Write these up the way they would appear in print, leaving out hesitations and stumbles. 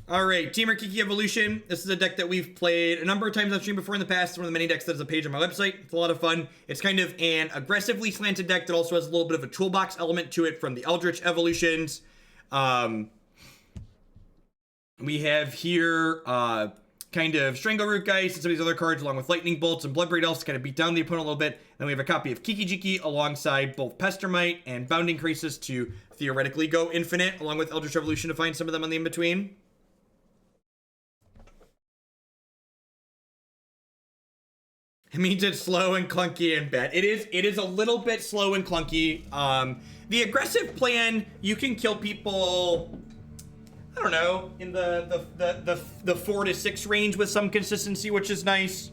Alright, Temur Kiki-Evolution. This is a deck that we've played a number of times on stream before in the past. It's one of the many decks that has a page on my website. It's a lot of fun. It's kind of an aggressively slanted deck that also has a little bit of a toolbox element to it from the Eldritch Evolutions. We have here kind of Strangleroot Geist and some of these other cards along with Lightning Bolts and Bloodbraid Elf to kind of beat down the opponent a little bit. Then we have a copy of Kiki-Jiki alongside both Pestermite and Bounding Krasis to theoretically go infinite, along with Eldritch Evolution to find some of them on the in-between. It means it's slow and clunky and bad. It is a little bit slow and clunky. The aggressive plan, you can kill people, I don't know, in the 4 to 6 range with some consistency, which is nice.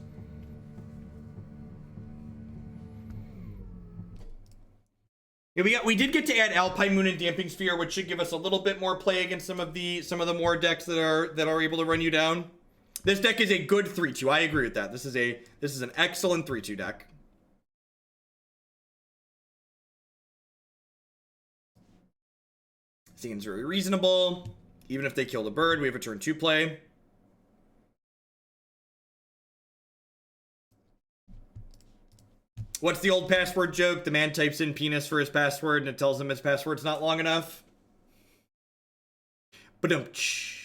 Yeah, we did get to add Alpine Moon and Damping Sphere, which should give us a little bit more play against some of the more decks that are able to run you down. This deck is a good 3-2. I agree with that. This is an excellent 3-2 deck. Seems very reasonable. Even if they kill the bird, we have a turn 2 play. What's the old password joke? The man types in penis for his password and it tells him his password's not long enough. Ba-dum-tsh.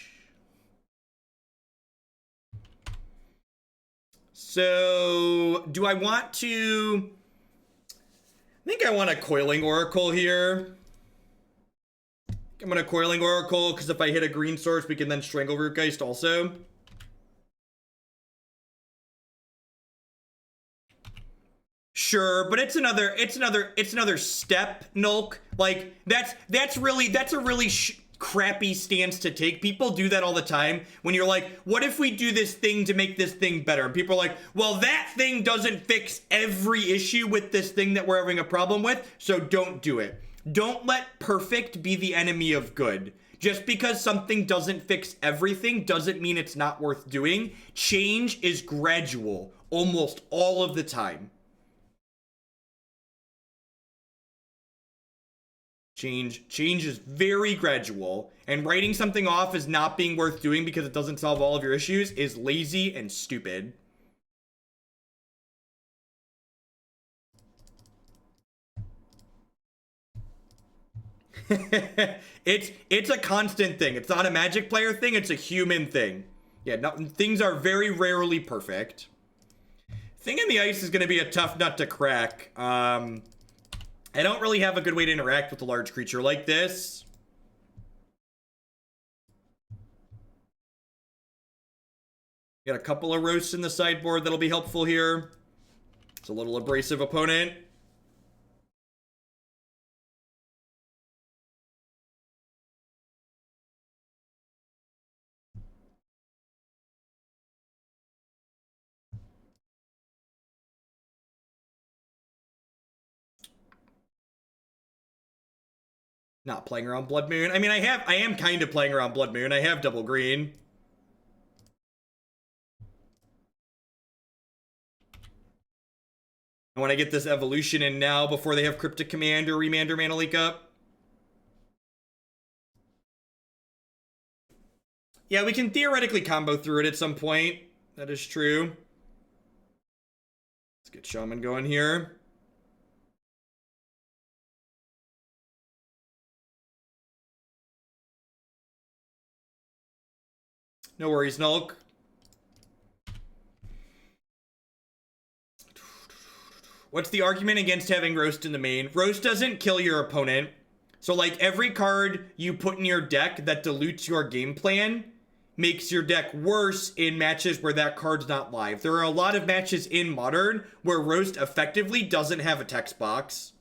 So, do I want to... I think I want a Coiling Oracle here. I'm going to Coiling Oracle, because if I hit a green source, we can then Strangleroot Geist also. Sure, but it's another step, Nulk. Like, that's a really crappy stance to take. People do that all the time when you're like, what if we do this thing to make this thing better? And people are like, well, that thing doesn't fix every issue with this thing that we're having a problem with, so don't do it. Don't let perfect be the enemy of good. Just because something doesn't fix everything doesn't mean it's not worth doing. Change is gradual almost all of the time. Change is very gradual, and writing something off as not being worth doing because it doesn't solve all of your issues is lazy and stupid. It's a constant thing. It's not a Magic player thing, it's a human thing. Yeah, things are very rarely perfect. Thing in the Ice is going to be a tough nut to crack. I don't really have a good way to interact with a large creature like this. Got a couple of roasts in the sideboard that'll be helpful here. It's a little abrasive opponent. Not playing around Blood Moon. I mean, I am kind of playing around Blood Moon. I have double green. I want to get this evolution in now before they have Cryptic Command or Remander Mana Leak up. Yeah, we can theoretically combo through it at some point. That is true. Let's get Shaman going here. No worries, Nulk. What's the argument against having Roast in the main? Roast doesn't kill your opponent. So, like, every card you put in your deck that dilutes your game plan makes your deck worse in matches where that card's not live. There are a lot of matches in Modern where Roast effectively doesn't have a text box.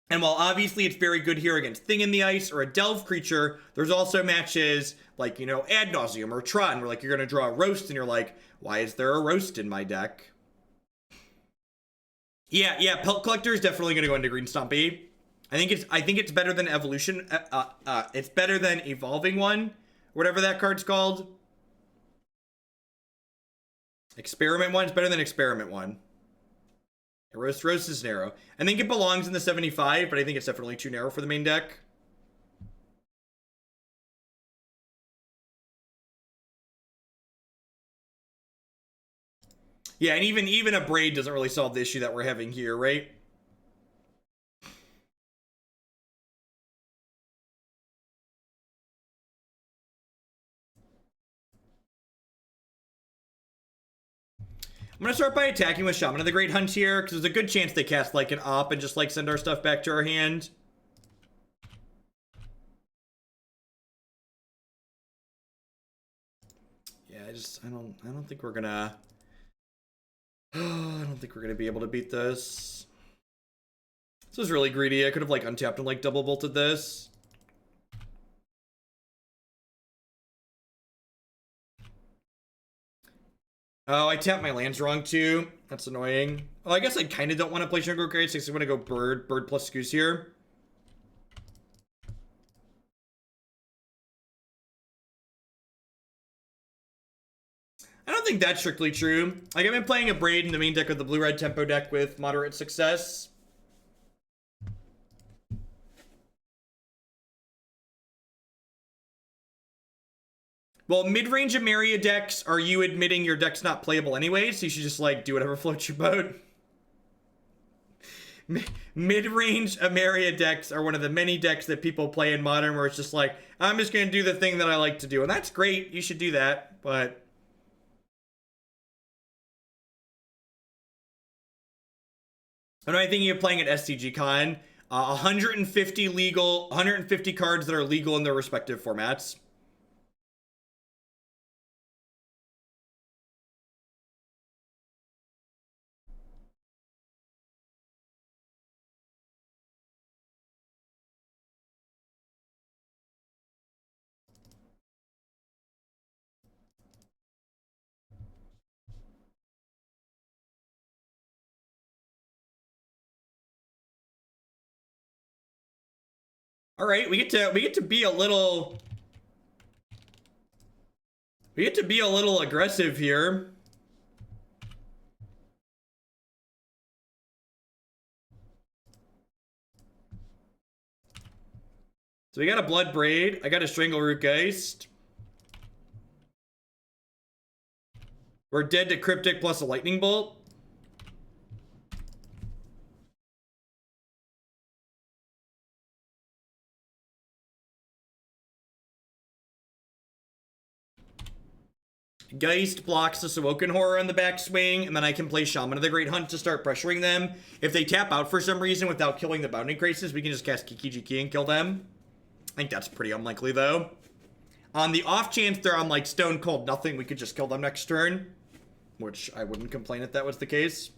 And while obviously it's very good here against Thing in the Ice or a Delve creature, there's also matches like, you know, Ad Nauseam or Tron, where like you're going to draw a Roast and you're like, why is there a Roast in my deck? Yeah, Pelt Collector is definitely going to go into Green Stompy. I think it's better than Evolution. It's better than Evolving One, whatever that card's called. Experiment One is better than Experiment One. Roast is narrow. I think it belongs in the 75, but I think it's definitely too narrow for the main deck. Yeah, and even Abrade doesn't really solve the issue that we're having here, right? I'm gonna start by attacking with Shaman of the Great Hunt here, because there's a good chance they cast like an op and just like send our stuff back to our hand. Yeah, I don't think we're gonna I don't think we're gonna be able to beat this. This was really greedy. I could have like untapped and like double bolted this. Oh, I tapped my lands wrong too. That's annoying. Oh, I guess I kind of don't want to play Strangleroot Geist, so I'm gonna go bird plus goose here. I don't think that's strictly true. Like, I've been playing Abrade in the main deck of the blue-red tempo deck with moderate success. Well, mid-range Emeria decks, are you admitting your deck's not playable anyway? So you should just, like, do whatever floats your boat. Mid-range Emeria decks are one of the many decks that people play in Modern where it's just like, I'm just going to do the thing that I like to do. And that's great. You should do that. But I'm not thinking of playing at STG Con. 150 cards that are legal in their respective formats. All right, we get to be a little aggressive here. So we got a Bloodbraid. I got a Strangleroot Geist. We're dead to Cryptic plus a Lightning Bolt. Geist blocks this Awoken Horror on the backswing, and then I can play Shaman of the Great Hunt to start pressuring them. If they tap out for some reason without killing the Bounding Krasis, we can just cast Kiki-Jiki and kill them. I think that's pretty unlikely, though. On the off chance they're on, like, Stone Cold Nothing, we could just kill them next turn. Which I wouldn't complain if that was the case.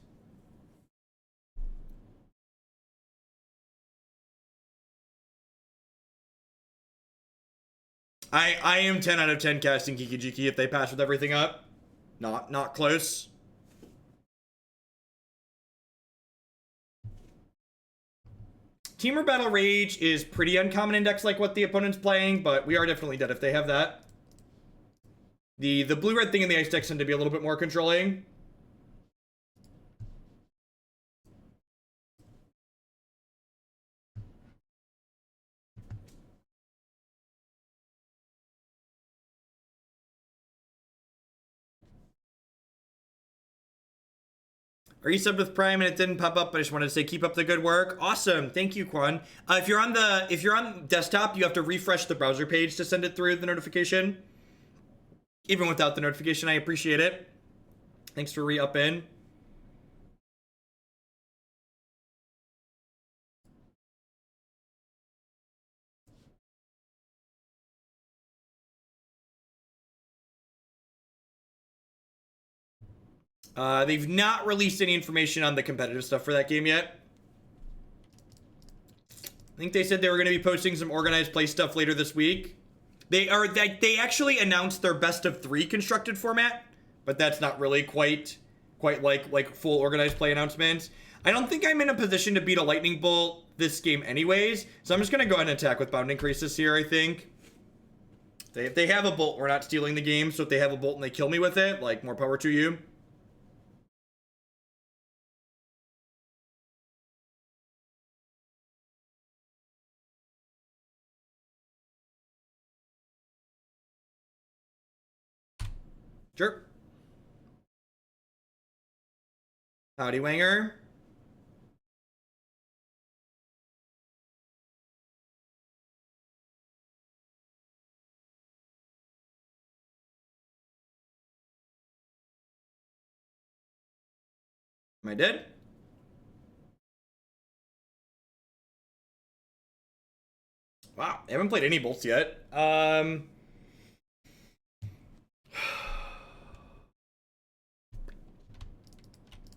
I am 10 out of 10 casting Kiki-Jiki if they pass with everything up. Not close. Temur Battle Rage is pretty uncommon in decks like what the opponent's playing, but we are definitely dead if they have that. The blue-red thing in the ice decks tend to be a little bit more controlling. Are you subbed with Prime and it didn't pop up? I just wanted to say keep up the good work. Awesome, thank you, Quan. If you're on desktop, you have to refresh the browser page to send it through the notification. Even without the notification, I appreciate it. Thanks for re-upping. They've not released any information on the competitive stuff for that game yet. I think they said they were going to be posting some organized play stuff later this week. They actually announced their best of 3 constructed format, but that's not really quite like full organized play announcements. I don't think I'm in a position to beat a lightning bolt this game anyways, so I'm just going to go ahead and attack with Bounding Krasis here, I think. If they have a bolt, we're not stealing the game, so if they have a bolt and they kill me with it, like, more power to you. Sure. Howdy, Wanger. Am I dead? Wow, I haven't played any bolts yet.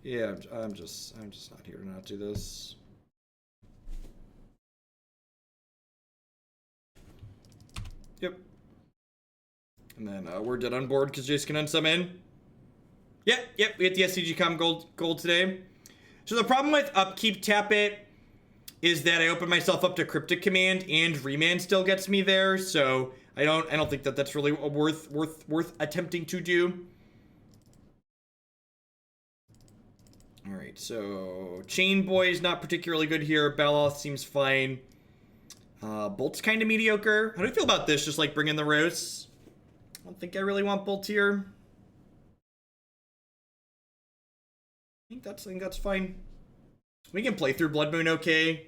Yeah, I'm just not here to not do this. Yep. And then we're dead on board because Jace can unsummon. Yep, we hit the SCG-Com gold today. So the problem with Upkeep Tap It is that I open myself up to Cryptic Command and Remand still gets me there, so I don't think that that's really worth attempting to do. All right, so Chain Boy's not particularly good here. Baloth seems fine. Bolt's kind of mediocre. How do you feel about this? Just like bring in the roasts. I don't think I really want Bolt here. I think that's fine. We can play through Blood Moon okay.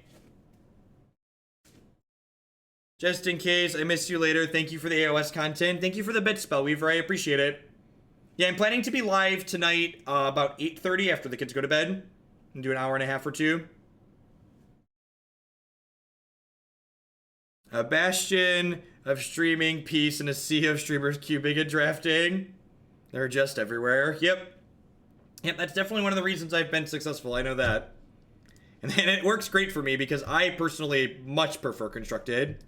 Just in case, I missed you later. Thank you for the AOS content. Thank you for the bit, Spellweaver. I appreciate it. Yeah, I'm planning to be live tonight about 8:30 after the kids go to bed. And do an hour and a half or two. A bastion of streaming, peace, and a sea of streamers cubing and drafting. They're just everywhere. Yep, that's definitely one of the reasons I've been successful. I know that. And then it works great for me because I personally much prefer Constructed.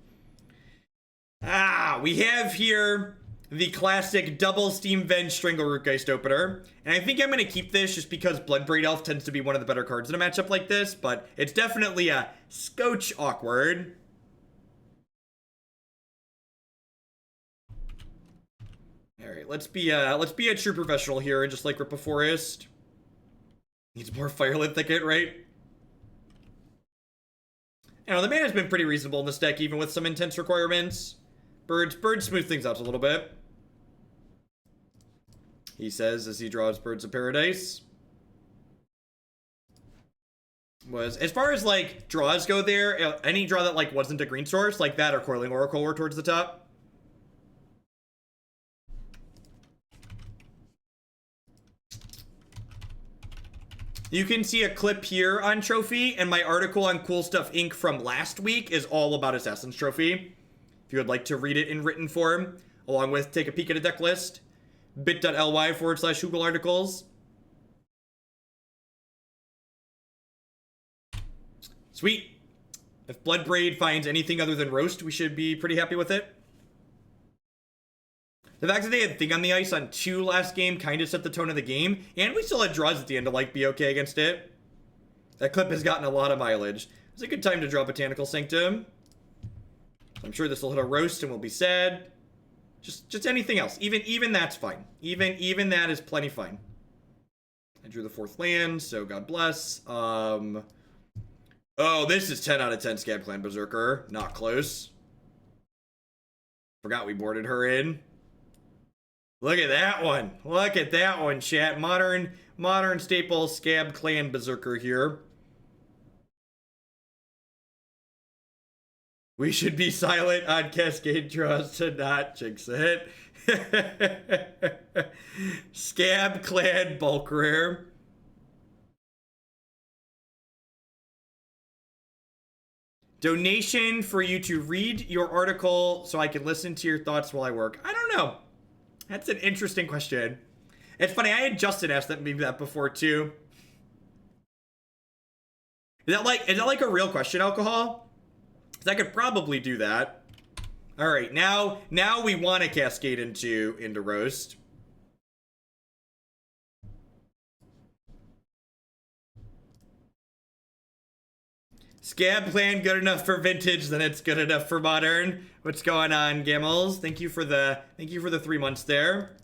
We have here the classic double Steam Venge Strangleroot Geist opener. And I think I'm going to keep this just because Bloodbraid Elf tends to be one of the better cards in a matchup like this, but it's definitely a scotch awkward. Alright, let's be a true professional here and just like rip a forest. Needs more Firelit Thicket, right? You know, the mana's been pretty reasonable in this deck, even with some intense requirements. Birds smooth things out a little bit. He says as he draws Birds of Paradise. As far as like draws go there, any draw that like wasn't a green source, like that or Coiling Oracle were towards the top. You can see a clip here on Trophy, and my article on Cool Stuff Inc. from last week is all about Assassin's Trophy. If you would like to read it in written form, along with take a peek at a deck list, bit.ly/Google articles. Sweet. If Bloodbraid finds anything other than Roast, we should be pretty happy with it. The fact that they had Thing on the Ice on 2 last game kind of set the tone of the game, and we still had draws at the end to like be okay against it. That clip has gotten a lot of mileage. It's a good time to draw Botanical Sanctum. I'm sure this will hit a Roast and we'll be sad. Just anything else. Even that's fine. Even that is plenty fine. I drew the 4th land, so God bless. Oh, this is 10 out of 10 Scab-Clan Berserker. Not close. Forgot we boarded her in. Look at that one. Look at that one, chat. Modern staple Scab-Clan Berserker here. We should be silent on Cascade draws to not jinx it. Scab-Clan Bulk Rare. Donation for you to read your article so I can listen to your thoughts while I work. I don't know. That's an interesting question. It's funny, I had Justin ask that maybe that before too. Is that like a real question, Alcohol? Because I could probably do that. All right, now we want to cascade into Roast. Scab-Clan good enough for Vintage, then it's good enough for Modern. What's going on, Gammels? Thank you for the 3 months there.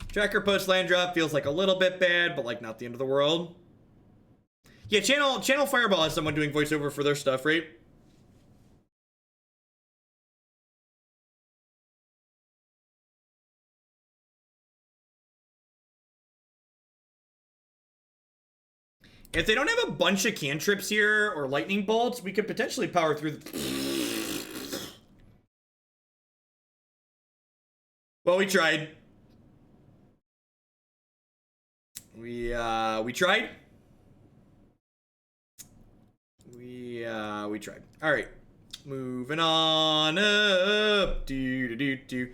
Tracker post land drop feels like a little bit bad, but like not the end of the world. Yeah, Channel Fireball has someone doing voiceover for their stuff, right? If they don't have a bunch of cantrips here or lightning bolts, we could potentially power through the... Well, we tried. We tried. We tried. All right. Moving on up. Here.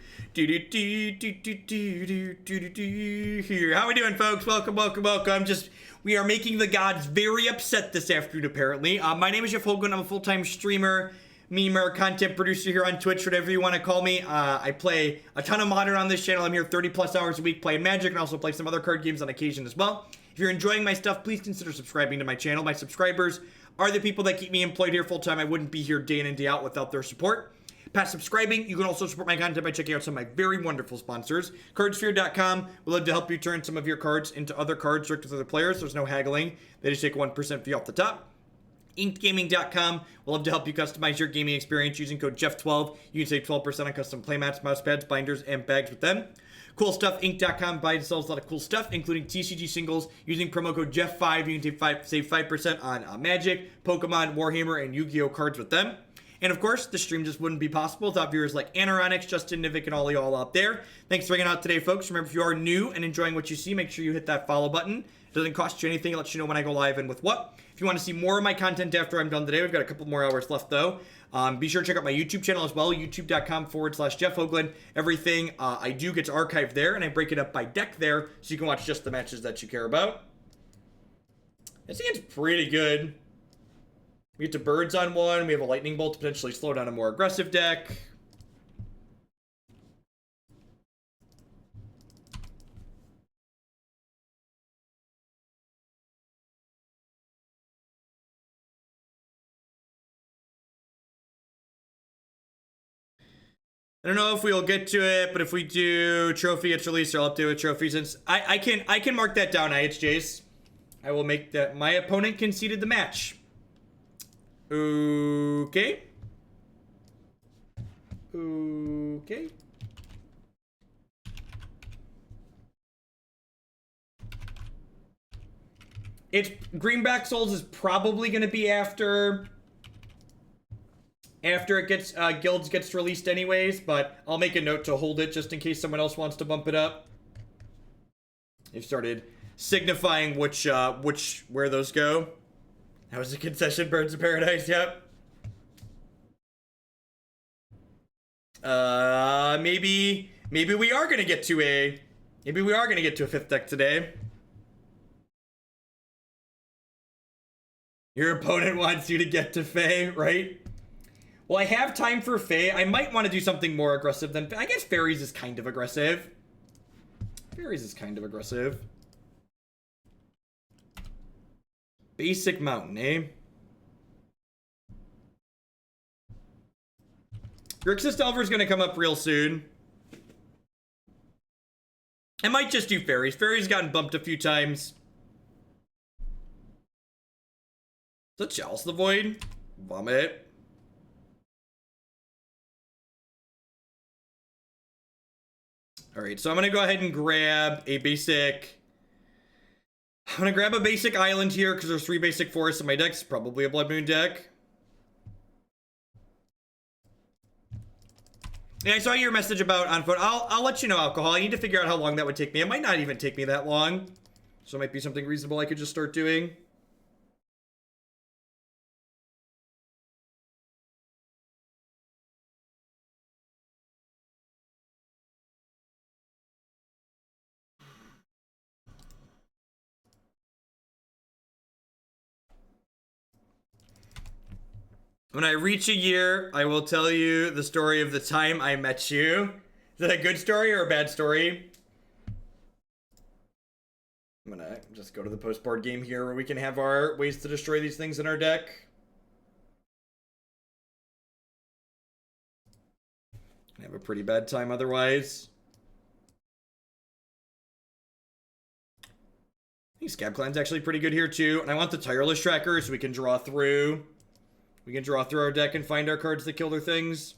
How we doing, folks? Welcome, welcome, welcome. We are making the gods very upset this afternoon, apparently. My name is Jeff Hogan. I'm a full-time streamer, memer, content producer here on Twitch, whatever you want to call me. I play a ton of Modern on this channel. I'm here 30 plus hours a week playing Magic and also play some other card games on occasion as well. If you're enjoying my stuff, please consider subscribing to my channel. My subscribers are the people that keep me employed here full-time. I wouldn't be here day in and day out without their support. Past subscribing, you can also support my content by checking out some of my very wonderful sponsors. Cardsphere.com will love to help you turn some of your cards into other cards direct with other players. There's no haggling. They just take 1% fee off the top. InkedGaming.com will love to help you customize your gaming experience using code Jeff12. You can save 12% on custom playmats, mousepads, binders, and bags with them. CoolStuffInc.com buys and sells a lot of cool stuff, including TCG singles. Using promo code Jeff5, you can save 5% on Magic, Pokemon, Warhammer, and Yu-Gi-Oh cards with them. And of course, the stream just wouldn't be possible without viewers like Anaronix, Justin Nivik, and all y'all out there. Thanks for hanging out today, folks. Remember, if you are new and enjoying what you see, make sure you hit that follow button. It doesn't cost you anything. It lets you know when I go live and with what. If you want to see more of my content after I'm done today, we've got a couple more hours left, though. Be sure to check out my YouTube channel as well, youtube.com/Jeff Hoagland. Everything I do gets archived there, and I break it up by deck there, so you can watch just the matches that you care about. This hand's pretty good. We get to birds on one. We have a lightning bolt to potentially slow down a more aggressive deck. I don't know if we'll get to it, but if we do, trophy gets released, or I'll update with trophies. Since I can mark that down, IHJs. I will make that. My opponent conceded the match. Okay. Okay. It's Greenback Souls is probably going to be after it gets guilds gets released anyways, but I'll make a note to hold it just in case someone else wants to bump it up. They've started signifying where those go. That was a concession. Birds of Paradise. Yep. Maybe we are gonna get to a fifth deck today. Your opponent wants you to get to Fae, right? Well, I have time for Fae. I might want to do something more aggressive than... I guess Fairies is kind of aggressive. Basic Mountain, eh? Grixis Delver's gonna come up real soon. I might just do Fairies. Fairies gotten bumped a few times. Is that Chalice the Void? Vomit. Alright, so I'm gonna go ahead and grab a basic... I'm gonna grab a basic island here because there's 3 basic forests in my deck. It's probably a Blood Moon deck. Yeah, I saw your message about on phone. I'll let you know, Alcohol. I need to figure out how long that would take me. It might not even take me that long. So it might be something reasonable I could just start doing. When I reach a year, I will tell you the story of the time I met you. Is that a good story or a bad story? I'm gonna just go to the post-board game here where we can have our ways to destroy these things in our deck. I have a pretty bad time otherwise. I think Scab-Clan's actually pretty good here too. And I want the Tireless Tracker so we can draw through. We can draw through our deck and find our cards that kill their things.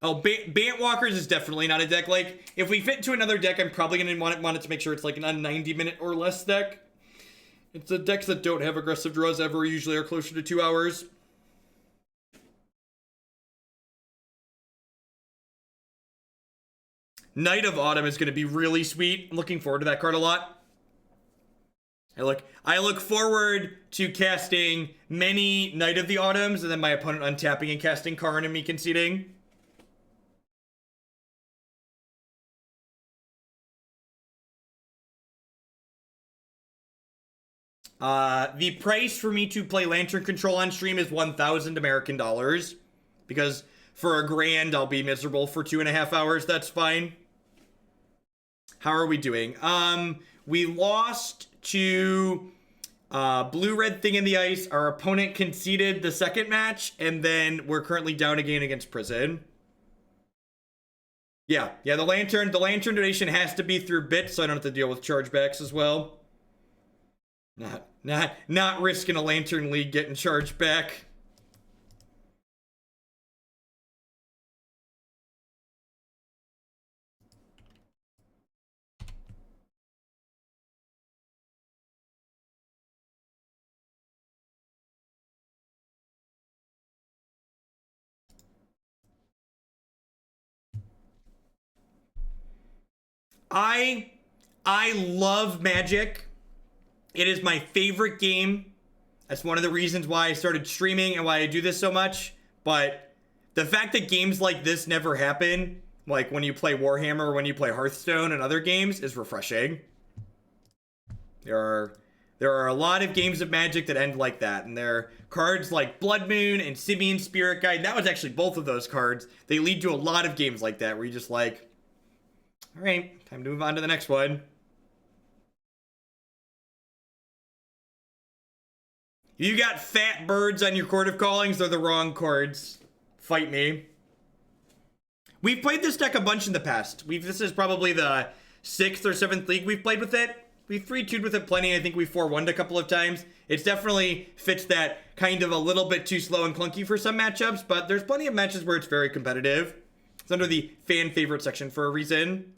Oh, Bant Walkers is definitely not a deck. Like, if we fit into another deck, I'm probably going to want it to make sure it's like an 90-minute or less deck. It's the decks that don't have aggressive draws ever usually are closer to 2 hours. Night of Autumn is going to be really sweet. I'm looking forward to that card a lot. I look forward to casting many Night of the Autumns and then my opponent untapping and casting Karn and me conceding. The price for me to play Lantern Control on stream is 1,000 American dollars. Because for $1,000, I'll be miserable for 2.5 hours. That's fine. How are we doing? We lost to Blue-Red Thing in the Ice. Our opponent conceded the second match, and then we're currently down again against Prison. Yeah, the lantern donation has to be through bits, so I don't have to deal with chargebacks as well. Not risking a Lantern League getting charged back. I love Magic. It is my favorite game. That's one of the reasons why I started streaming and why I do this so much. But the fact that games like this never happen, like when you play Warhammer or when you play Hearthstone and other games, is refreshing. There are a lot of games of Magic that end like that, and there are cards like Blood Moon and Simeon Spirit Guide. That was actually both of those cards. They lead to a lot of games like that where you just like, all right, time to move on to the next one. You got fat birds on your Court of Callings. They're the wrong cards. Fight me. We've played this deck a bunch in the past. This is probably the 6th or 7th league we've played with it. We've 3-2'd with it plenty. I think we 4-1'd a couple of times. It's definitely fits that kind of a little bit too slow and clunky for some matchups, but there's plenty of matches where it's very competitive. It's under the fan favorite section for a reason.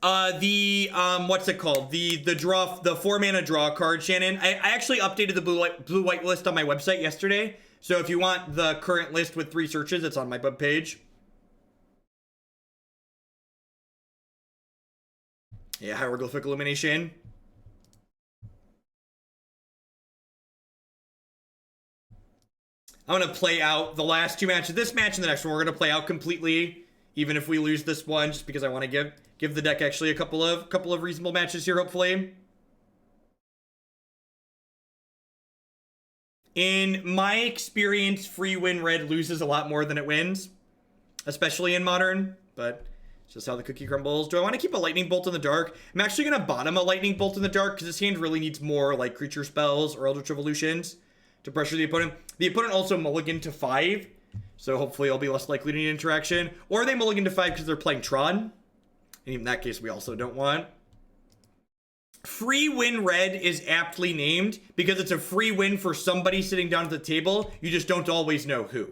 What's it called? The 4-mana draw card, Shannon. I actually updated the blue-white list on my website yesterday. So if you want the current list with 3 searches, it's on my webpage. Yeah, Hieroglyphic Illumination. I'm going to play out the last 2 matches. This match and the next one, we're going to play out completely, even if we lose this one, just because I want to give the deck actually a couple of reasonable matches here, hopefully. In my experience, free win red loses a lot more than it wins, especially in Modern, but it's just how the cookie crumbles. Do I want to keep a Lightning Bolt in the Dark? I'm actually going to bottom a Lightning Bolt in the Dark because this hand really needs more like creature spells or Eldritch Evolutions to pressure the opponent. The opponent also mulliganed to 5, so hopefully I'll be less likely to need interaction. Or they mulligan to 5 because they're playing Tron. And in that case, we also don't want. Free win red is aptly named because it's a free win for somebody sitting down at the table. You just don't always know who.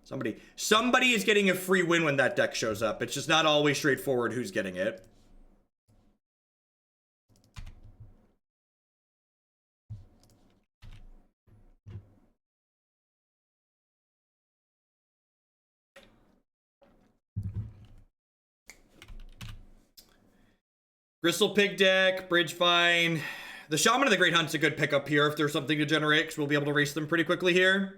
Somebody is getting a free win when that deck shows up. It's just not always straightforward who's getting it. Gristle Pig deck, Bridgevine. The Shaman of the Great Hunt's a good pickup here if there's something to generate, because we'll be able to race them pretty quickly here.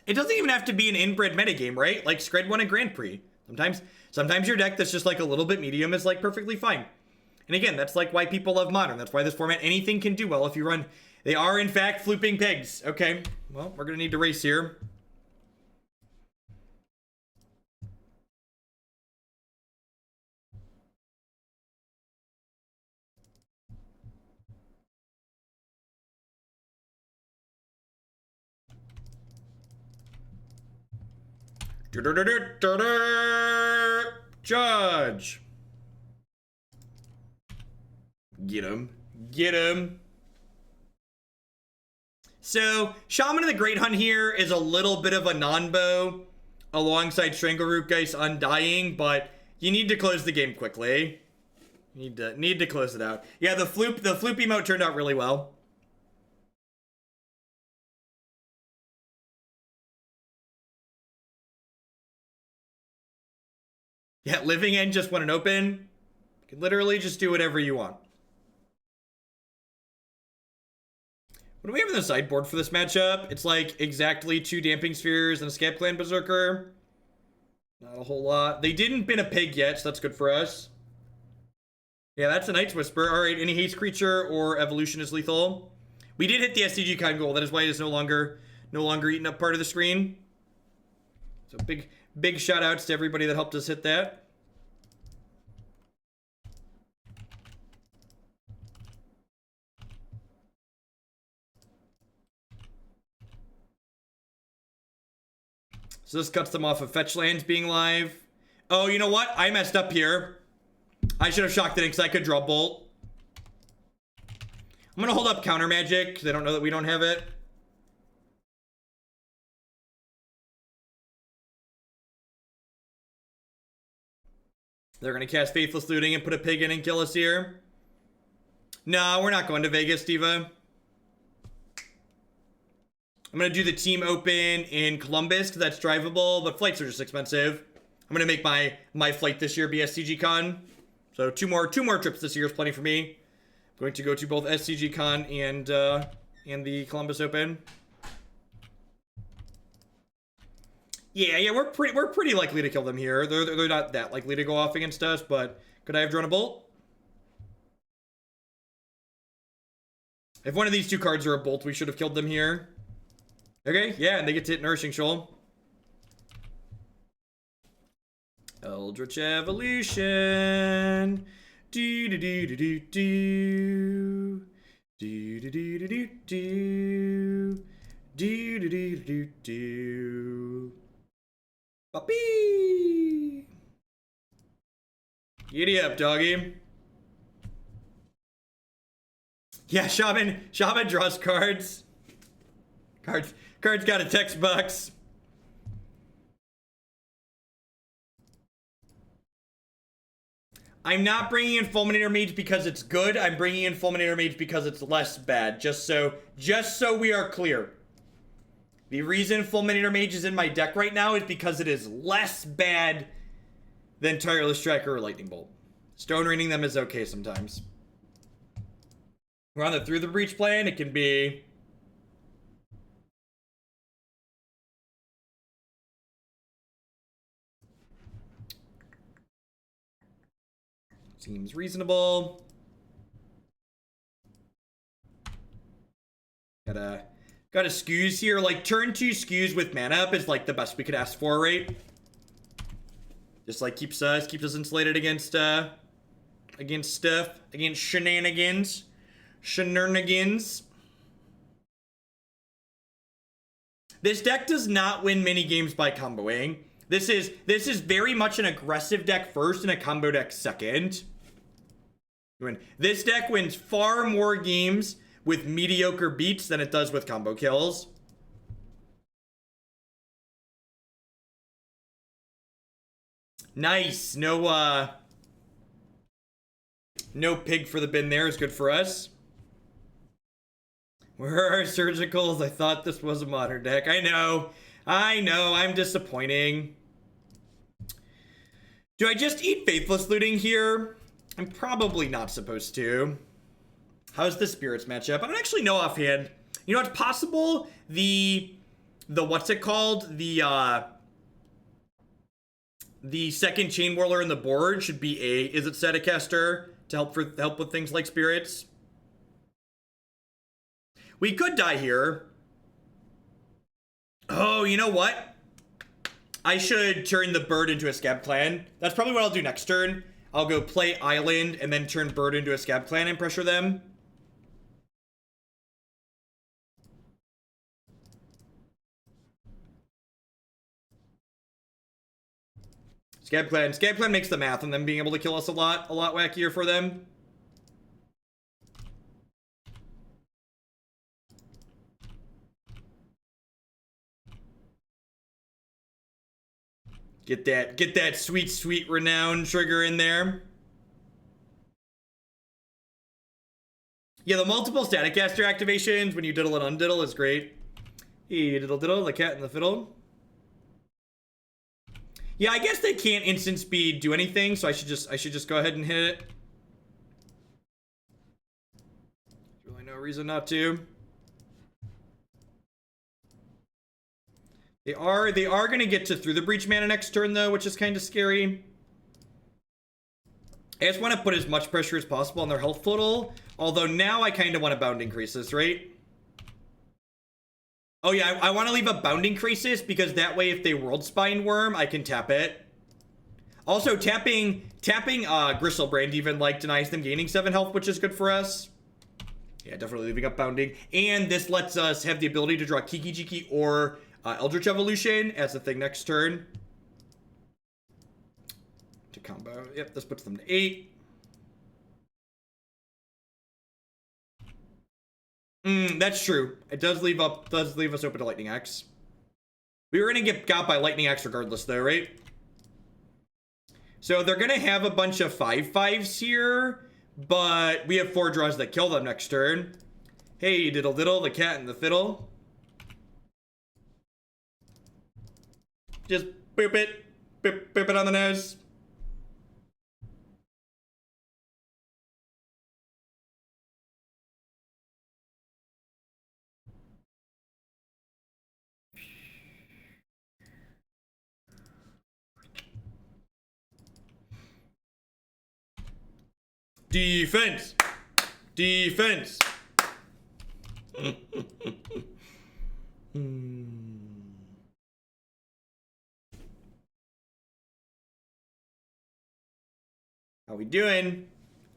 It doesn't even have to be an inbred metagame, right? Like Scred won a Grand Prix. Sometimes your deck that's just like a little bit medium is like perfectly fine. And again, that's like why people love Modern. That's why this format, anything can do well if you run. They are in fact flooping pigs. Okay, well, we're gonna need to race here. Judge. Get him. Get him. So, Shaman of the Great Hunt here is a little bit of a non-bow alongside Strangleroot Geist Undying, but you need to close the game quickly. Need to close it out. Yeah, the floop emote turned out really well. Yeah, Living End just won an open. You can literally just do whatever you want. What do we have in the sideboard for this matchup? It's like exactly 2 Damping Spheres and a Scab-Clan Berserker. Not a whole lot. They didn't bin a pig yet, so that's good for us. Yeah, that's a Night's Whisper. All right, any haste creature or evolution is lethal. We did hit the SCG con goal. That is why it is no longer eating up part of the screen. So big shout outs to everybody that helped us hit that. So this cuts them off of fetch lands being live. Oh, you know what? I messed up here. I should have shocked it because I could draw Bolt. I'm going to hold up Counter Magic because I don't know that we don't have it. They're going to cast Faithless Looting and put a pig in and kill us here. No, we're not going to Vegas, Diva. I'm going to do the team open in Columbus because that's drivable, but flights are just expensive. I'm going to make my flight this year be SCG Con. So two more trips this year is plenty for me. I'm going to go to both SCG Con and the Columbus Open. Yeah, we're pretty likely to kill them here. They're not that likely to go off against us, but could I have drawn a Bolt? If one of these 2 cards are a Bolt, we should have killed them here. Okay, yeah, and they get to hit Nourishing Shoal. Eldritch Evolution. Do do do do do do. Do do do do do do. Do do do do do. Puppy. Giddy up, doggy. Yeah, Shaman draws cards. Cards got a text box. I'm not bringing in Fulminator Mage because it's good. I'm bringing in Fulminator Mage because it's less bad. Just so we are clear. The reason Fulminator Mage is in my deck right now is because it is less bad than Tireless Tracker or Lightning Bolt. Stone Raining them is okay sometimes. We're on the Through the Breach plan. It can be... Seems reasonable. Got a Skews here. Like, turn 2 Skews with mana up is like the best we could ask for, right? Just like keeps us insulated against stuff, against shenanigans. This deck does not win many games by comboing. This is very much an aggressive deck first and a combo deck second. This deck wins far more games with mediocre beats than it does with combo kills. Nice. No pig for the bin there is good for us. Where are our surgicals? I thought this was a modern deck. I know, I'm disappointing. Do I just eat Faithless Looting here? I'm probably not supposed to. How's the Spirits matchup? I don't actually know offhand. You know, it's possible the what's it called? The second Chainwhirler in the board should be a Izzet Staticaster to help with things like Spirits. We could die here. Oh, you know what? I should turn the bird into a Scab-Clan. That's probably what I'll do next turn. I'll go play Island and then turn bird into a Scab-Clan and pressure them. Scab-Clan makes the math on them being able to kill us a lot wackier for them. Get that sweet renown trigger in there. Yeah, the multiple static caster activations when you diddle and undiddle is great. Hey, diddle, the cat and the fiddle. Yeah, I guess they can't instant speed do anything, so I should just go ahead and hit it. There's really no reason not to. They are gonna get to through the breach mana next turn though, which is kind of scary. I just want to put as much pressure as possible on their health total. Although now I kind of want a Bounding Krasis, right? Oh yeah, I want to leave a Bounding Krasis because that way if they World Spine Worm, I can tap it. Also, tapping Grishoalbrand even like denies them gaining 7 health, which is good for us. Yeah, definitely leaving up Bounding. And this lets us have the ability to draw Kiki-Jiki or Eldritch Evolution as the thing next turn. To combo. Yep, this puts them to 8. That's true. It does leave us open to Lightning Axe. We were gonna get got by Lightning Axe regardless though, right? So they're gonna have a bunch of 5/5s here, but we have 4 draws that kill them next turn. Hey, diddle, the cat and the fiddle. Just boop it. Boop it on the nose. Defense. Defense. How we doing?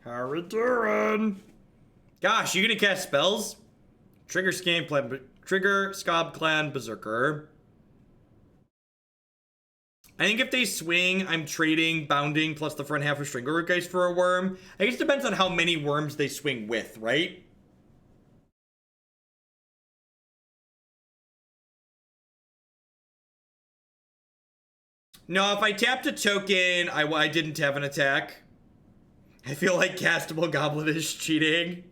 How we doing? Gosh, you gonna cast spells? Trigger Scab-Clan Berserker. I think if they swing, I'm trading Bounding plus the front half of Strangleroot Geist for a worm. I guess it depends on how many worms they swing with, right? No, if I tapped a token, I didn't have an attack. I feel like castable Goblin is cheating.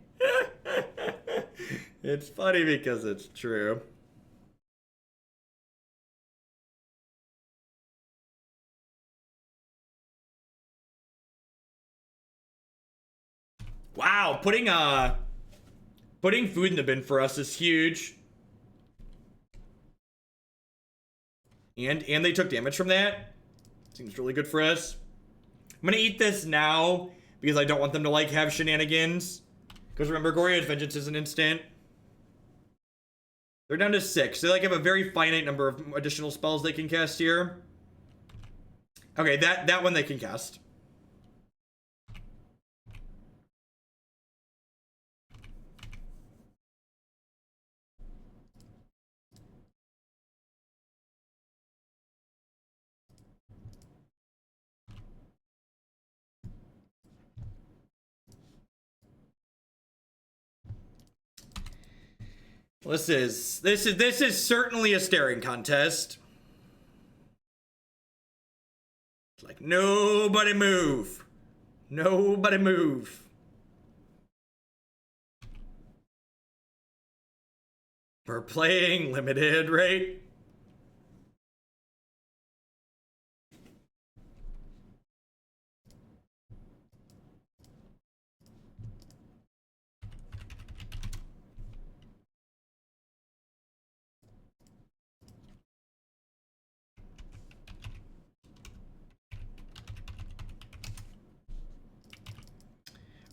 It's funny because it's true. Wow, putting food in the bin for us is huge. And they took damage from that. Seems really good for us. I'm gonna eat this now because I don't want them to like have shenanigans. Because remember, Gorya's Vengeance is an instant. They're down to 6. They like have a very finite number of additional spells they can cast here. Okay, that one they can cast. This is certainly a staring contest. It's like nobody move. Nobody move. We're playing limited, right?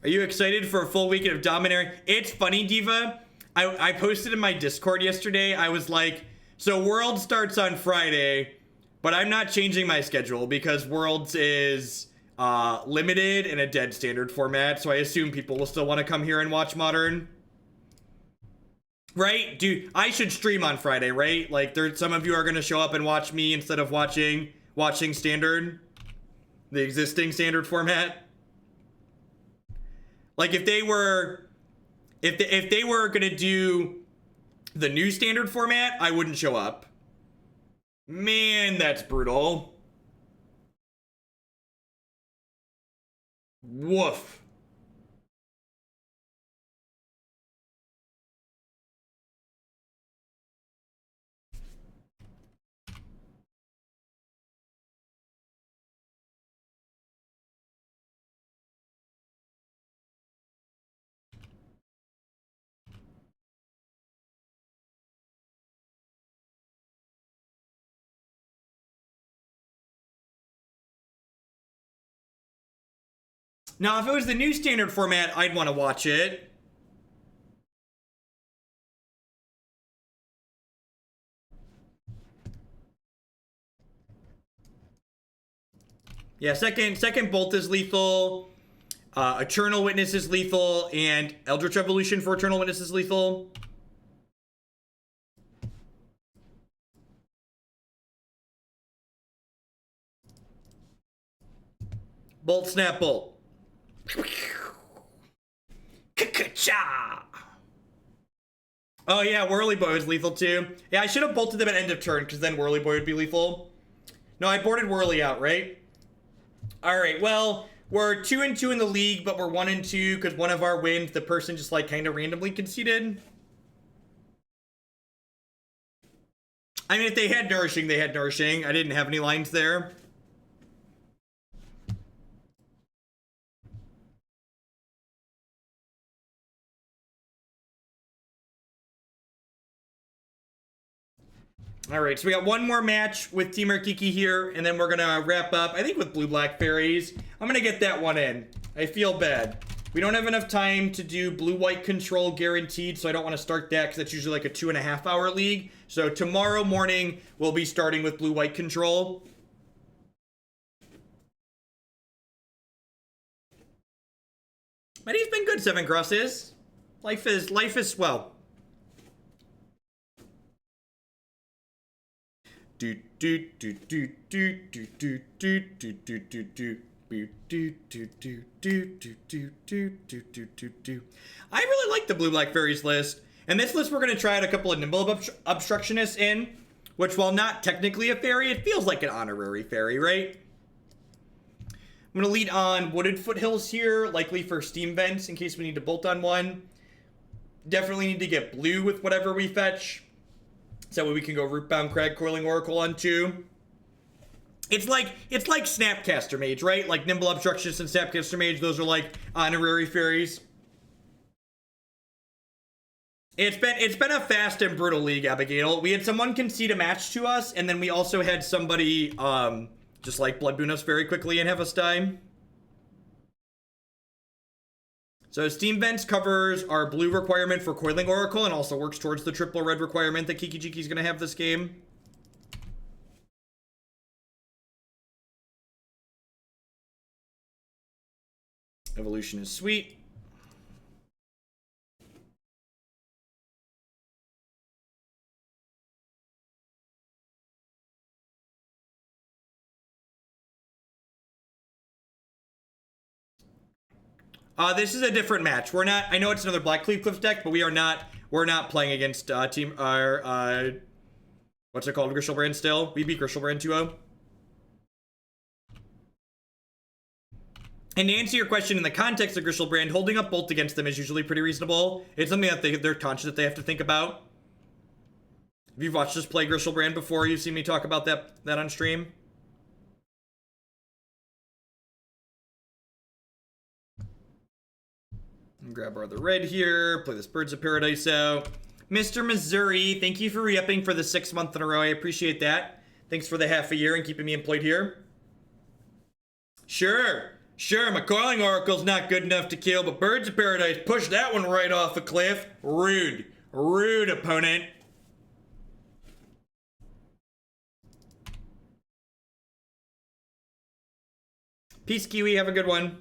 Are you excited for a full weekend of Dominaria? It's funny, Diva. I posted in my Discord yesterday. I was like, so World starts on Friday, but I'm not changing my schedule because Worlds is limited in a dead standard format. So I assume people will still want to come here and watch Modern. Right? Dude, I should stream on Friday, right? Like, some of you are going to show up and watch me instead of watching Standard. The existing standard format. Like if they were gonna do the new standard format, I wouldn't show up. Man, that's brutal. Woof. Now, if it was the new standard format, I'd want to watch it. Yeah, second Bolt is lethal. Eternal Witness is lethal, and Eldritch Evolution for Eternal Witness is lethal. Bolt, snap, bolt. Oh yeah, Whirly Boy is lethal too. Yeah, I should have bolted them at end of turn, because then Whirly Boy would be lethal. No, I boarded Whirly out, right? Alright, well, we're 2-2 in the league, but we're 1-2 because one of our wins, the person just like kind of randomly conceded. I mean, if they had Nourishing, they had Nourishing. I didn't have any lines there. All right, so we got one more match with Temur Kiki here, and then we're gonna wrap up, I think, with Blue-Black Fairies. I'm gonna get that one in. I feel bad. We don't have enough time to do Blue-White Control guaranteed, so I don't want to start that because that's usually like a 2.5-hour league. So tomorrow morning, we'll be starting with Blue-White Control. But he's been good, Seven Crosses. Life is swell. I really like the Blue-Black Fairies list. And this list, we're going to try out a couple of Nimble Obstructionists in, which, while not technically a fairy, it feels like an honorary fairy, right? I'm going to lead on Wooded Foothills here, likely for Steam Vents in case we need to bolt on one. Definitely need to get blue with whatever we fetch. So that way we can go Rootbound Crag, Coiling Oracle on 2. It's like Snapcaster Mage, right? Like Nimble Obstructionist and Snapcaster Mage, those are like honorary fairies. It's been a fast and brutal league, Abigail. We had someone concede a match to us, and then we also had somebody just like Blood Boon us very quickly and have us die. So Steam Vents covers our blue requirement for Coiling Oracle and also works towards the triple red requirement that Kiki-Jiki is going to have this game. Evolution is sweet. This is a different match. We're not. I know it's another Black Cleave Cliff deck, but we're not playing against what's it called, Grishoalbrand still. We beat Grishoalbrand 2-0. And to answer your question, in the context of Grishoalbrand, holding up Bolt against them is usually pretty reasonable. It's something that they're conscious that they have to think about. If you've watched us play Grishoalbrand before, you've seen me talk about that on stream. Grab our other red here, play this Birds of Paradise out. Mr. Missouri, thank you for re-upping for the 6th month in a row. I appreciate that. Thanks for the half a year and keeping me employed here. Sure, my Coiling Oracle's not good enough to kill, but Birds of Paradise pushed that one right off a cliff. Rude, opponent. Peace, Kiwi, have a good one.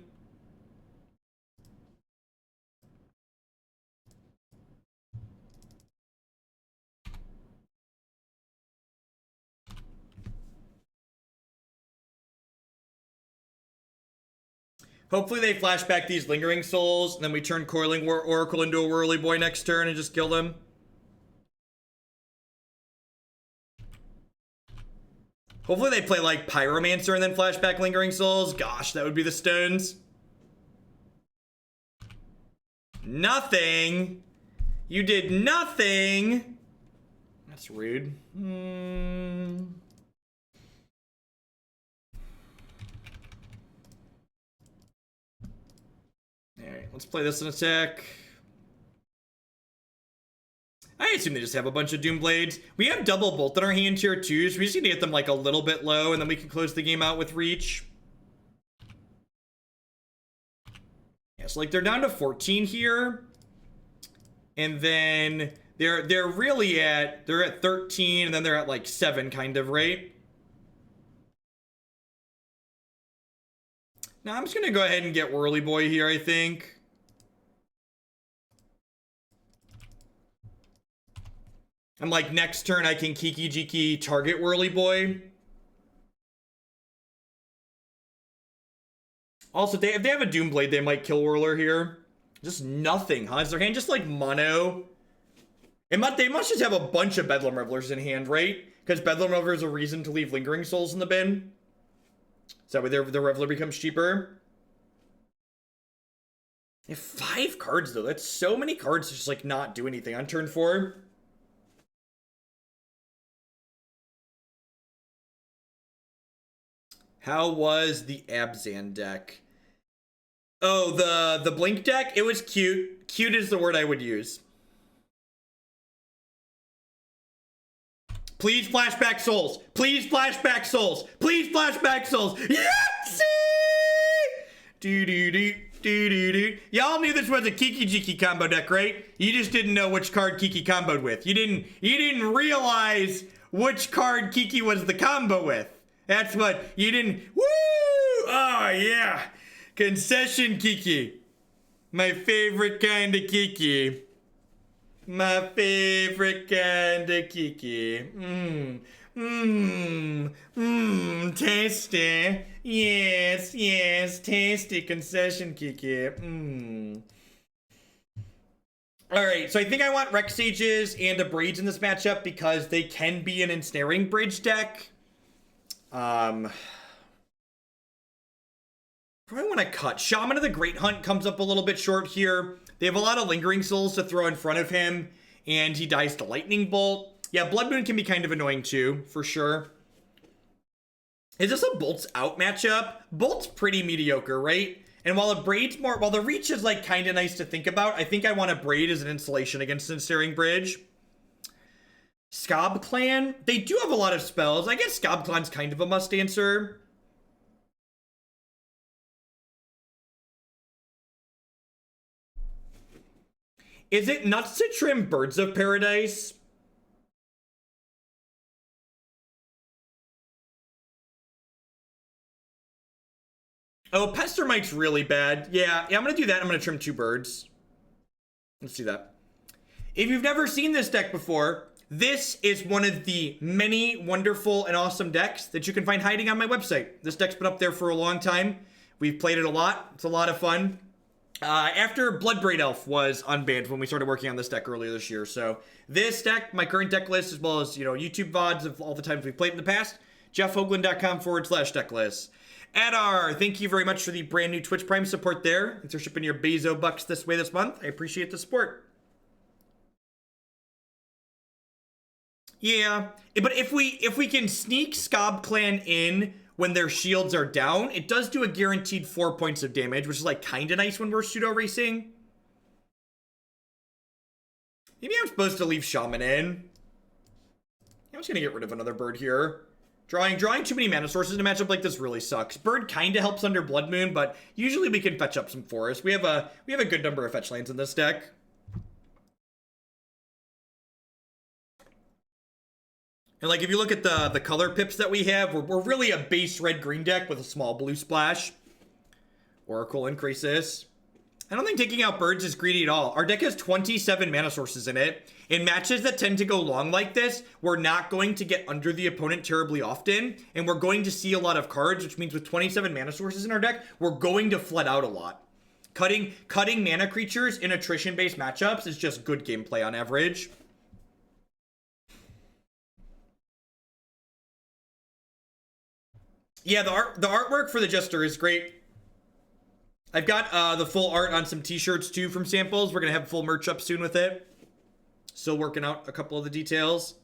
Hopefully they flash back these Lingering Souls, and then we turn Coiling Oracle into a Whirly Boy next turn and just kill them. Hopefully they play like Pyromancer and then flash back Lingering Souls. Gosh, that would be the stones. Nothing. You did nothing. That's rude. Alright, let's play this in attack. I assume they just have a bunch of Doomblades. We have double bolt in our hand here too, so we just need to get them like a little bit low, and then we can close the game out with reach. Yeah, so like they're down to 14 here. And then they're really at 13, and then they're at like 7 kind of, right? Now I'm just gonna go ahead and get Whirly Boy here, I think. I'm like, next turn I can Kiki-Jiki target Whirly Boy. Also, if they have a Doomblade, they might kill Whirler here. Just nothing, huh? Is their hand just like mono? They must just have a bunch of Bedlam Revelers in hand, right? Because Bedlam Reveler is a reason to leave Lingering Souls in the bin. Is that why the Reveler becomes cheaper? They have 5 cards though. That's so many cards to just like not do anything on turn 4. How was the Abzan deck? Oh, the Blink deck? It was cute. Cute is the word I would use. Please flashback souls. Please flashback souls. Please flashback souls. Yahtzee! Do. Y'all knew this was a Kiki-Jiki combo deck, right? You just didn't know which card Kiki comboed with. You didn't realize which card Kiki was the combo with. That's what you didn't. Woo! Oh yeah. Concession Kiki. My favorite kind of Kiki. My favorite kind of Kiki. Tasty. Yes, tasty concession Kiki. Alright, so I think I want Rec Sages and Abrades in this matchup because they can be an Ensnaring Bridge deck. Probably want to cut. Shaman of the Great Hunt comes up a little bit short here. They have a lot of Lingering Souls to throw in front of him, and he dies to Lightning Bolt. Yeah, Blood Moon can be kind of annoying too, for sure. Is this a Bolts out matchup? Bolt's pretty mediocre, right? And while the reach is like kind of nice to think about, I think I want to Abrade as an insulation against Ensnaring Bridge. Scab-Clan, they do have a lot of spells. I guess Scab-Clan's kind of a must answer. Is it nuts to trim Birds of Paradise? Oh, Pestermite's really bad. Yeah, I'm gonna do that. I'm gonna trim 2 birds. Let's do that. If you've never seen this deck before, this is one of the many wonderful and awesome decks that you can find hiding on my website. This deck's been up there for a long time. We've played it a lot. It's a lot of fun. After Bloodbraid Elf was unbanned when we started working on this deck earlier this year. So this deck, my current deck list, as well as, YouTube VODs of all the times we've played in the past, jeffhoagland.com/deck list. Adar, thank you very much for the brand new Twitch Prime support there. Thanks for shipping your Bezo bucks this way this month. I appreciate the support. Yeah, but if we can sneak Scab-Clan in when their shields are down, it does do a guaranteed 4 points of damage, which is like kind of nice when we're pseudo racing. Maybe I'm supposed to leave Shaman in. I'm just gonna get rid of another bird here. Drawing too many mana sources in a matchup like this really sucks. Bird kind of helps under Blood Moon, but usually we can fetch up some forest. We have a good number of fetch lands in this deck. And like if you look at the color pips that we have, we're really a base red-green deck with a small blue splash. Oracle and Krasis. I don't think taking out birds is greedy at all. Our deck has 27 mana sources in it. In matches that tend to go long like this, we're not going to get under the opponent terribly often, and we're going to see a lot of cards, which means with 27 mana sources in our deck, we're going to flood out a lot. Cutting mana creatures in attrition-based matchups is just good gameplay on average. Yeah, the artwork for the Jester is great. I've got the full art on some t-shirts too from samples. We're gonna have full merch up soon with it. Still working out a couple of the details.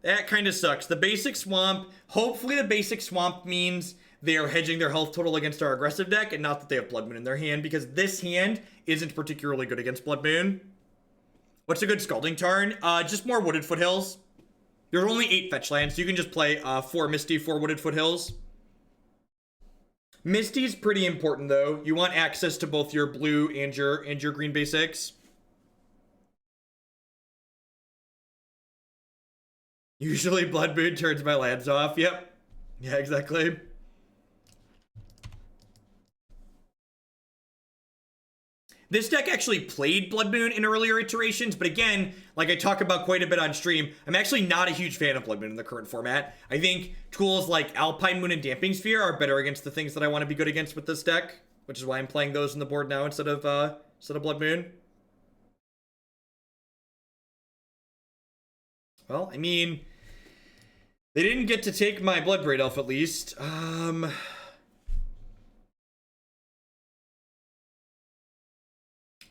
That kind of sucks. The basic swamp, hopefully the basic swamp means they are hedging their health total against our aggressive deck and not that they have Blood Moon in their hand, because this hand isn't particularly good against Blood Moon. What's a good Scalding Tarn? Just more Wooded Foothills. There's only 8 fetch lands, so you can just play 4 Misty, 4 Wooded Foothills. Misty's pretty important though. You want access to both your blue and your green basics. Usually Blood Moon turns my lands off. Yep. Yeah, exactly. This deck actually played Blood Moon in earlier iterations, but again, like I talk about quite a bit on stream, I'm actually not a huge fan of Blood Moon in the current format. I think tools like Alpine Moon and Damping Sphere are better against the things that I want to be good against with this deck, which is why I'm playing those on the board now instead of Blood Moon. Well, I mean, they didn't get to take my Bloodbraid Elf at least.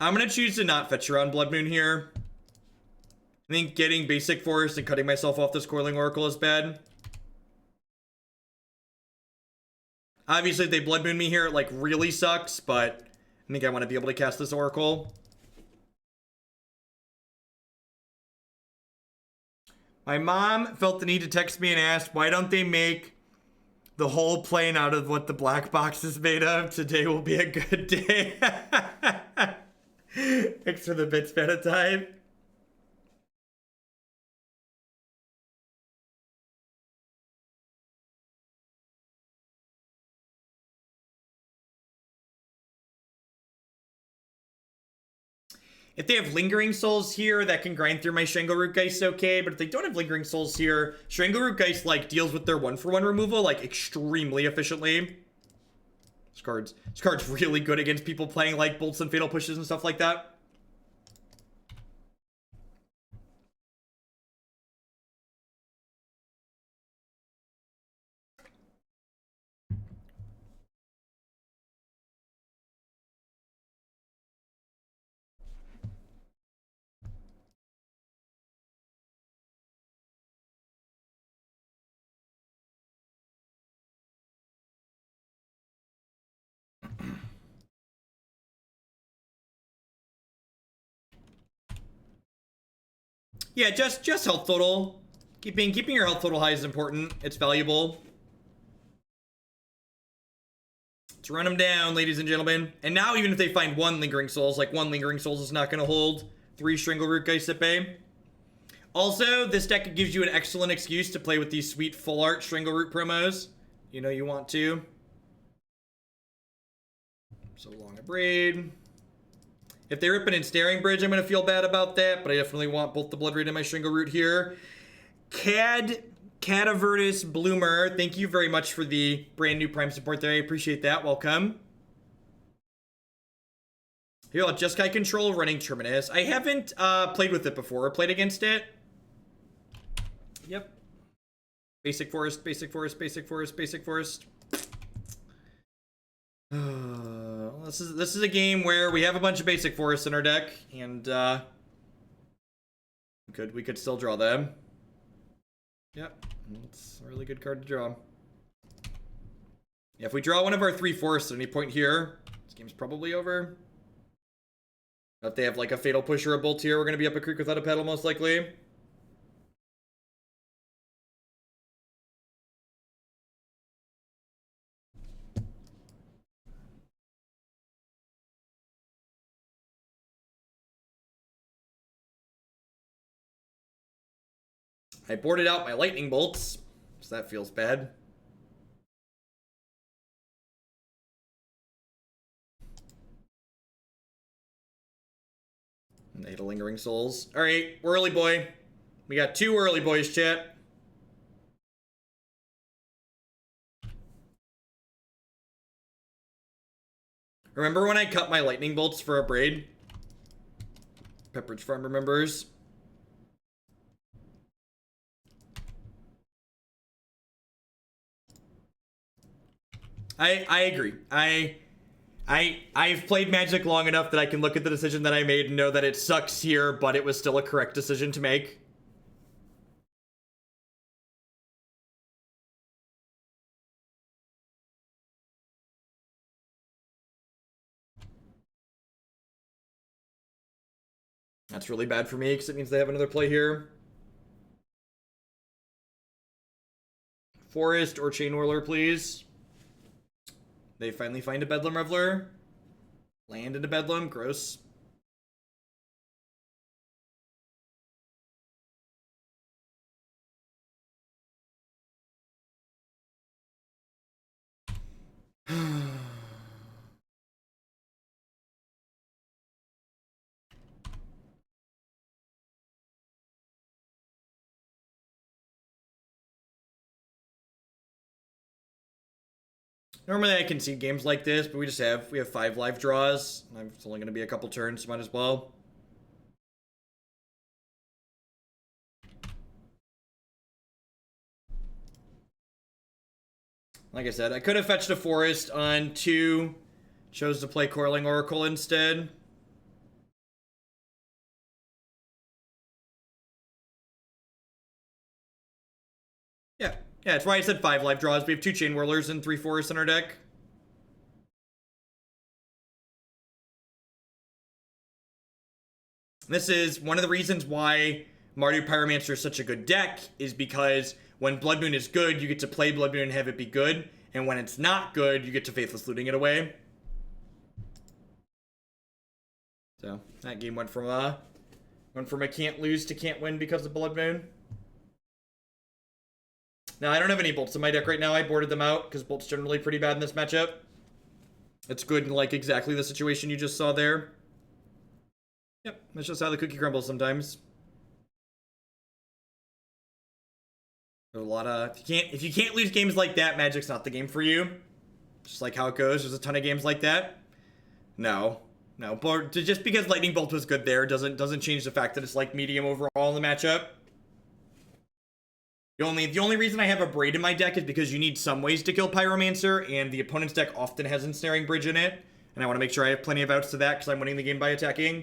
I'm gonna choose to not fetch around Blood Moon here. I think getting basic forest and cutting myself off this Coiling Oracle is bad. Obviously, if they Blood Moon me here, it like really sucks, but I think I want to be able to cast this Oracle. My mom felt the need to text me and asked, why don't they make the whole plane out of what the black box is made of? Today will be a good day. Thanks for the bit span of time. If they have Lingering Souls here, that can grind through my Strangleroot Geist okay, but if they don't have Lingering Souls here, Strangleroot Geist, like, deals with their 1-for-1 removal, like, extremely efficiently. This card's really good against people playing, like, Bolts and Fatal Pushes and stuff like that. Yeah, just health total. Keeping your health total high is important. It's valuable. Let's run them down, ladies and gentlemen. And now, even if they find 1 Lingering Souls, like 1 Lingering Souls is not going to hold 3 Strangleroot Geist at bay. Also, this deck gives you an excellent excuse to play with these sweet full art Strangleroot promos. You know you want to. So long Abrade. If they rip an Ensnaring Bridge, I'm going to feel bad about that, but I definitely want both the Bloodbraid and my Strangleroot here. Cadavertus Bloomer, thank you very much for the brand new Prime support there. I appreciate that. Welcome. Here, Jeskai Control running Terminus. I haven't played with it before. Played against it. Yep. Basic Forest, Basic Forest, Basic Forest, Basic Forest. This is a game where we have a bunch of basic forests in our deck, and we could still draw them. Yep, it's a really good card to draw. Yeah, if we draw one of our 3 forests at any point here, this game's probably over. If they have like a Fatal Push or a Bolt here, we're gonna be up a creek without a pedal most likely. I boarded out my lightning bolts, so that feels bad. And they hit a Lingering Souls. All right, early boy. We got 2 early boys, chat. Remember when I cut my lightning bolts for Abrade? Pepperidge Farm remembers. I agree. I've played Magic long enough that I can look at the decision that I made and know that it sucks here, but it was still a correct decision to make. That's really bad for me because it means they have another play here. Forest or Chainwhirler, please. They finally find a Bedlam Reveler. Land into Bedlam. Gross. Normally I concede games like this, but we have 5 live draws. It's only going to be a couple turns, so might as well. Like I said, I could have fetched a forest on 2. Chose to play Coiling Oracle instead. Yeah, that's why I said 5 live draws. We have 2 Chainwhirlers and 3 forests in our deck. This is one of the reasons why Mardu Pyromancer is such a good deck, is because when Blood Moon is good, you get to play Blood Moon and have it be good, and when it's not good, you get to Faithless Looting it away. So, that game went from a can't lose to can't win because of Blood Moon. Now, I don't have any bolts in my deck right now. I boarded them out, because bolts generally pretty bad in this matchup. It's good in, like, exactly the situation you just saw there. Yep, that's just how the cookie crumbles sometimes. There's a lot of... If you can't lose games like that, Magic's not the game for you. Just like how it goes. There's a ton of games like that. No. But just because Lightning Bolt was good there doesn't change the fact that it's, like, medium overall in the matchup. The only reason I have a Abrade in my deck is because you need some ways to kill Pyromancer, and the opponent's deck often has Ensnaring Bridge in it. And I want to make sure I have plenty of outs to that, because I'm winning the game by attacking.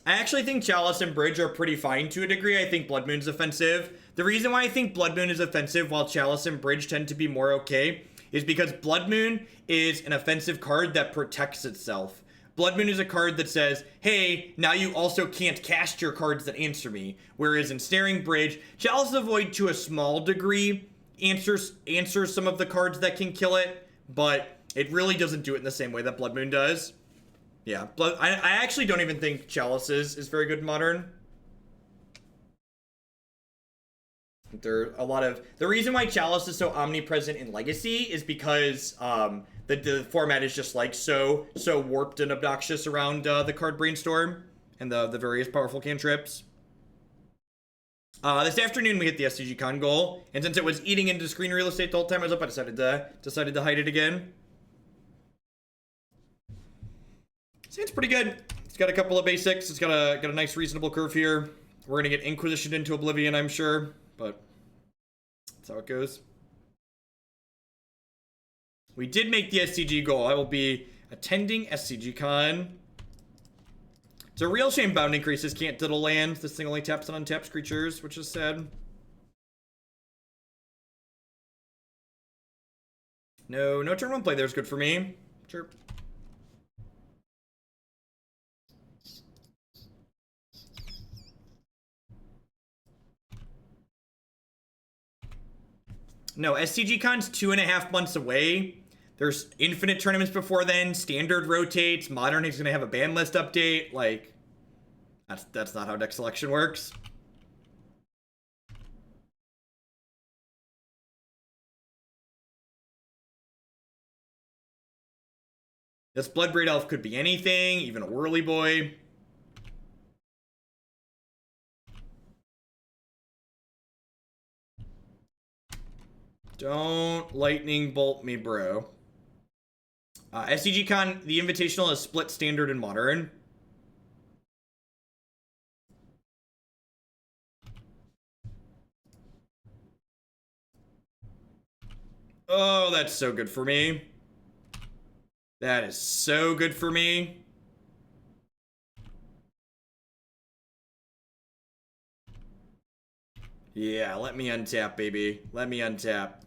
I actually think Chalice and Bridge are pretty fine to a degree. I think Blood Moon's offensive. The reason why I think Blood Moon is offensive while Chalice and Bridge tend to be more okay is because Blood Moon is an offensive card that protects itself. Blood Moon is a card that says, hey, now you also can't cast your cards that answer me. Whereas in Ensnaring Bridge, Chalice of the Void to a small degree answers some of the cards that can kill it, but it really doesn't do it in the same way that Blood Moon does. Yeah, I actually don't even think Chalice is very good in Modern. There are a lot of... The reason why Chalice is so omnipresent in Legacy is because the format is just like so warped and obnoxious around the card Brainstorm and the various powerful cantrips. This afternoon we hit the SCG Con goal, and since it was eating into screen real estate the whole time I was up, I decided to hide it again. See, it's pretty good. It's got a couple of basics. It's got a nice reasonable curve here. We're gonna get Inquisitioned into Oblivion, I'm sure, but that's how it goes. We did make the SCG goal. I will be attending SCG Con. It's a real shame Bounding Krasis can't diddle land. This thing only taps on untapped creatures, which is sad. No turn 1 play there is good for me. Sure. No, SCG Con's 2.5 months away. There's infinite tournaments before then. Standard rotates. Modern is going to have a ban list update. Like, that's not how deck selection works. This Bloodbraid Elf could be anything, even a Whirly Boy. Don't lightning bolt me, bro. SCG-Con, the Invitational is split standard and modern. Oh, that's so good for me. That is so good for me. Yeah, let me untap, baby. Let me untap.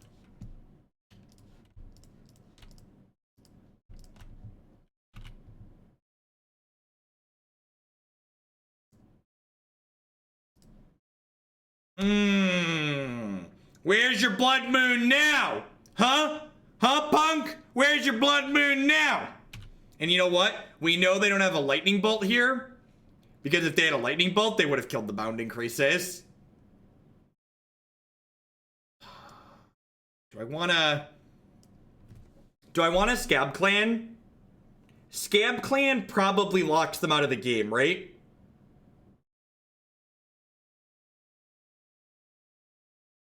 Where's your blood moon now? Huh? Huh, punk? Where's your blood moon now? And you know what? We know they don't have a lightning bolt here. Because if they had a lightning bolt, they would have killed the Bounding Krasis. Do I want a Scab-Clan? Scab-Clan probably locks them out of the game, right?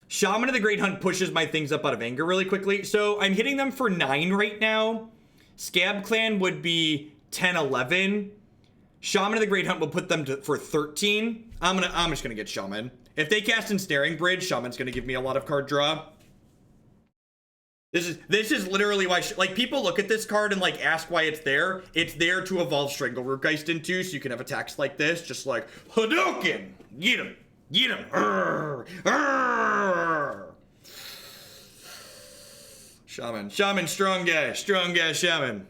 Shaman of the Great Hunt pushes my things up out of anger really quickly. So I'm hitting them for 9 right now. Scab-Clan would be 10, 11. Shaman of the Great Hunt will put them for 13. I'm just gonna get Shaman. If they cast Ensnaring Bridge, Shaman's gonna give me a lot of card draw. This is literally why, like, people look at this card and, like, ask why it's there. It's there to evolve Strangleroot Geist into, so you can have attacks like this, just like, Hadouken! Get him! Get him! Arr! Arr! Shaman, strong guy, Shaman.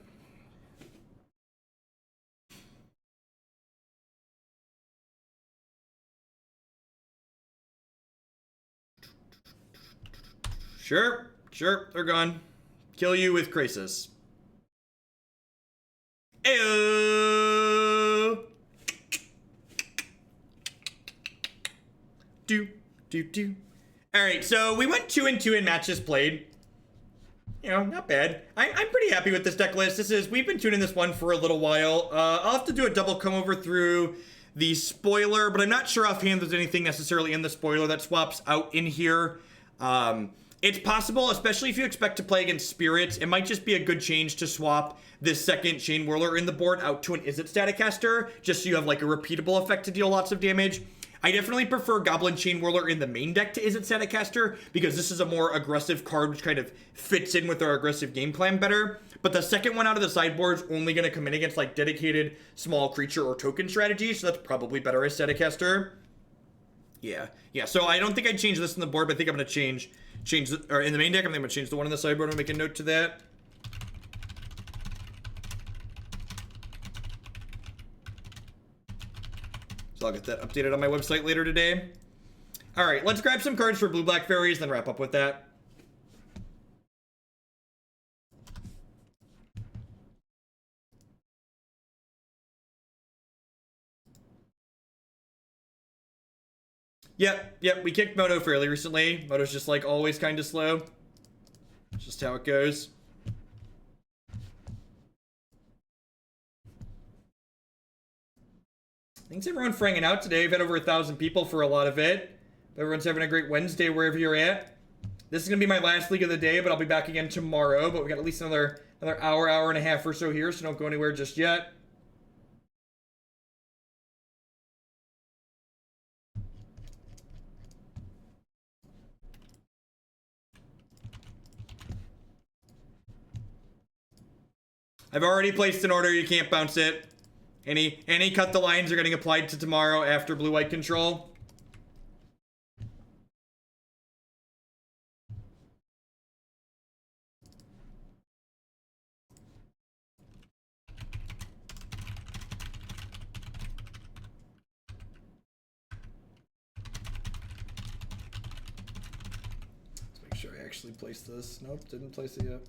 Sure, they're gone. Kill you with Krasis. Ayo! Do. Alright, so we went 2-2 in matches played. You know, not bad. I'm pretty happy with this deck list. We've been tuning this one for a little while. I'll have to do a double come over through the spoiler, but I'm not sure offhand there's anything necessarily in the spoiler that swaps out in here. It's possible, especially if you expect to play against spirits, it might just be a good change to swap this second Chainwhirler in the board out to an Izzet Staticaster, just so you have like a repeatable effect to deal lots of damage. I definitely prefer Goblin Chainwhirler in the main deck to Izzet Staticaster, because this is a more aggressive card which kind of fits in with our aggressive game plan better. But the second one out of the sideboard is only going to come in against like dedicated small creature or token strategies, so that's probably better as Staticaster. Yeah, so I don't think I'd change this in the board, but I think I'm going to change or in the main deck, I'm going to change the one in the sideboard and make a note to that. So I'll get that updated on my website later today. All right, let's grab some cards for blue-black fairies, then wrap up with that. Yep, we kicked Moto fairly recently. Moto's just like always kind of slow. It's just how it goes. Thanks everyone for hanging out today. We've had over 1,000 people for a lot of it. Everyone's having a great Wednesday wherever you're at. This is gonna be my last league of the day, but I'll be back again tomorrow. But we got at least another hour and a half or so here, so don't go anywhere just yet. I've already placed an order, you can't bounce it. Any cut the lines are getting applied to tomorrow after blue-white control. Let's make sure I actually placed this. Nope, didn't place it yet.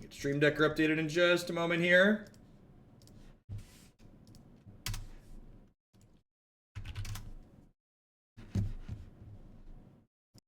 Get Stream Decker updated in just a moment here.